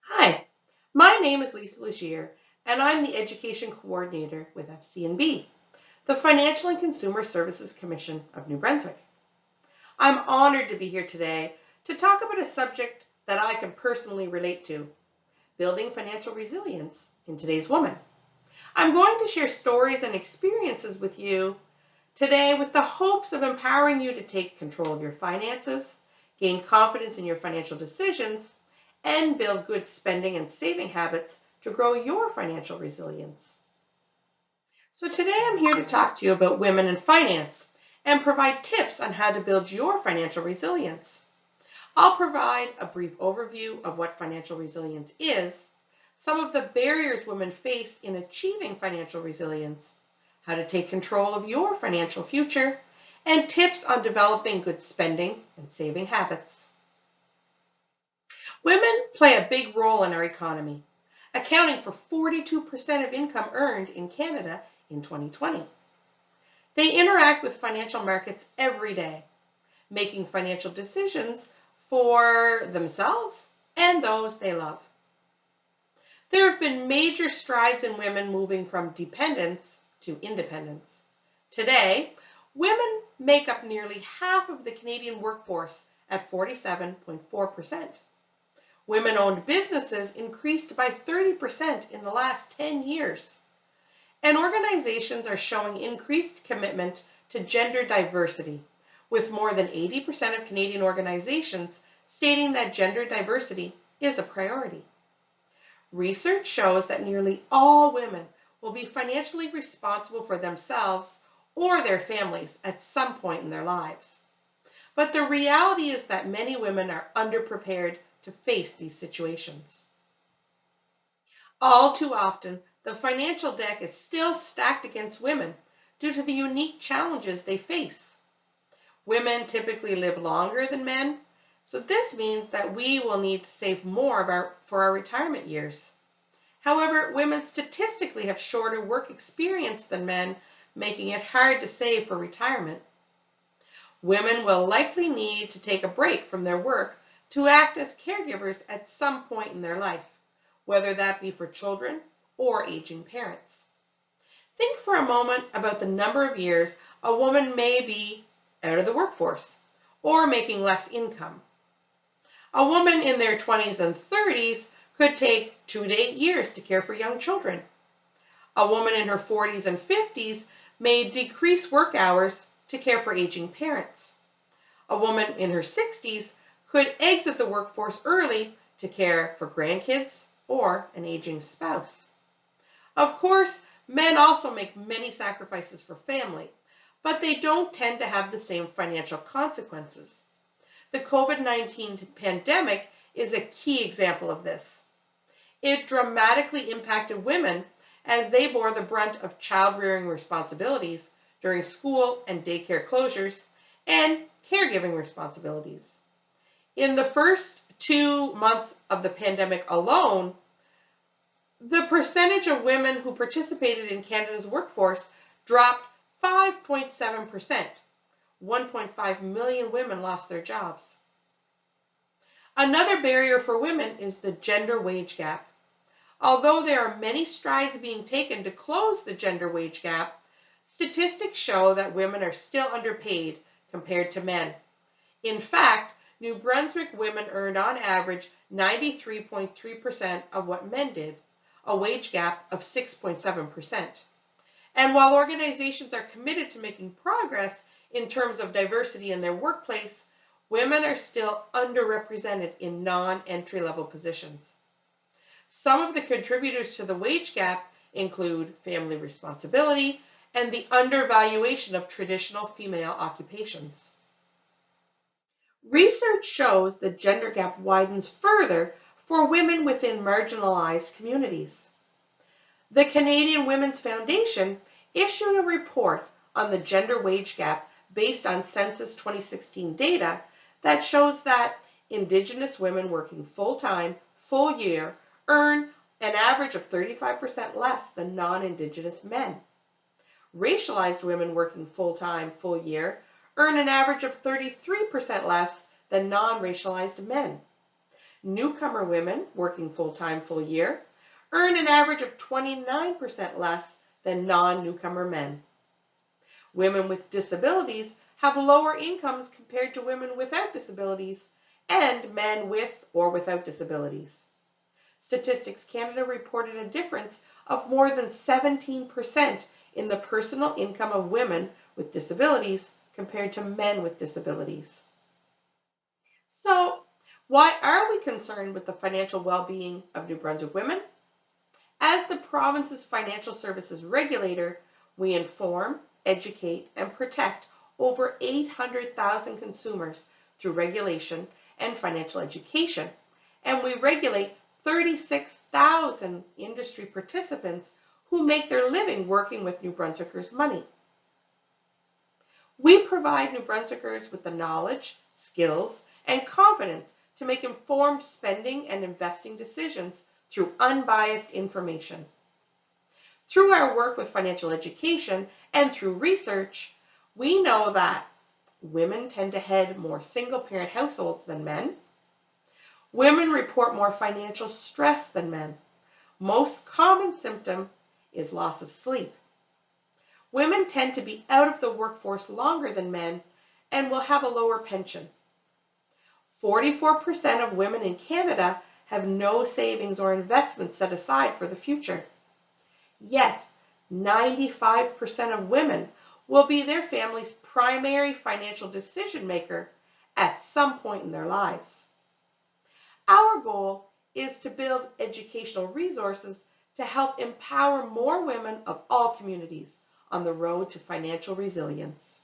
Hi, my name is Lisa Legier, and I'm the Education Coordinator with FCNB, the Financial and Consumer Services Commission of New Brunswick. I'm honored to be here today to talk about a subject that I can personally relate to, building financial resilience in today's woman. I'm going to share stories and experiences with you today with the hopes of empowering you to take control of your finances, gain confidence in your financial decisions, and build good spending and saving habits to grow your financial resilience. So today I'm here to talk to you about women in finance and provide tips on how to build your financial resilience. I'll provide a brief overview of what financial resilience is, some of the barriers women face in achieving financial resilience, how to take control of your financial future, and tips on developing good spending and saving habits. Women play a big role in our economy, accounting for 42% of income earned in Canada in 2020. They interact with financial markets every day, making financial decisions for themselves and those they love. There have been major strides in women moving from dependence to independence. Today, women make up nearly half of the Canadian workforce at 47.4%. Women-owned businesses increased by 30% in the last 10 years. And organizations are showing increased commitment to gender diversity, with more than 80% of Canadian organizations stating that gender diversity is a priority. Research shows that nearly all women will be financially responsible for themselves or their families at some point in their lives. But the reality is that many women are underprepared to face these situations. All too often, the financial deck is still stacked against women due to the unique challenges they face. Women typically live longer than men, so this means that we will need to save more for our retirement years. However, women statistically have shorter work experience than men, making it hard to save for retirement. Women will likely need to take a break from their work to act as caregivers at some point in their life, whether that be for children or aging parents. Think for a moment about the number of years a woman may be out of the workforce or making less income. A woman in their 20s and 30s could take 2 to 8 years to care for young children. A woman in her 40s and 50s may decrease work hours to care for aging parents. A woman in her 60s could exit the workforce early to care for grandkids or an aging spouse. Of course, men also make many sacrifices for family, but they don't tend to have the same financial consequences. The COVID-19 pandemic is a key example of this. It dramatically impacted women as they bore the brunt of child-rearing responsibilities during school and daycare closures and caregiving responsibilities. In the first 2 months of the pandemic alone, the percentage of women who participated in Canada's workforce dropped 5.7%. 1.5 million women lost their jobs. Another barrier for women is the gender wage gap. Although there are many strides being taken to close the gender wage gap, statistics show that women are still underpaid compared to men. In fact, New Brunswick women earned on average 93.3% of what men did, a wage gap of 6.7%. And while organizations are committed to making progress in terms of diversity in their workplace, women are still underrepresented in non-entry-level positions. Some of the contributors to the wage gap include family responsibility and the undervaluation of traditional female occupations. Research shows the gender gap widens further for women within marginalized communities. The Canadian Women's Foundation issued a report on the gender wage gap based on Census 2016 data that shows that Indigenous women working full-time, full year, earn an average of 35% less than non-Indigenous men. Racialized women working full-time, full year, earn an average of 33% less than non-racialized men. Newcomer women working full-time full year earn an average of 29% less than non-newcomer men. Women with disabilities have lower incomes compared to women without disabilities and men with or without disabilities. Statistics Canada reported a difference of more than 17% in the personal income of women with disabilities compared to men with disabilities. So, why are we concerned with the financial well-being of New Brunswick women? As the province's financial services regulator, we inform, educate, and protect over 800,000 consumers through regulation and financial education, and we regulate 36,000 industry participants who make their living working with New Brunswickers' money. We provide New Brunswickers with the knowledge, skills, and confidence to make informed spending and investing decisions through unbiased information. Through our work with financial education and through research, we know that women tend to head more single-parent households than men. Women report more financial stress than men. Most common symptom is loss of sleep. Women tend to be out of the workforce longer than men and will have a lower pension. 44% of women in Canada have no savings or investments set aside for the future. Yet, 95% of women will be their family's primary financial decision maker at some point in their lives. Our goal is to build educational resources to help empower more women of all communities on the road to financial resilience.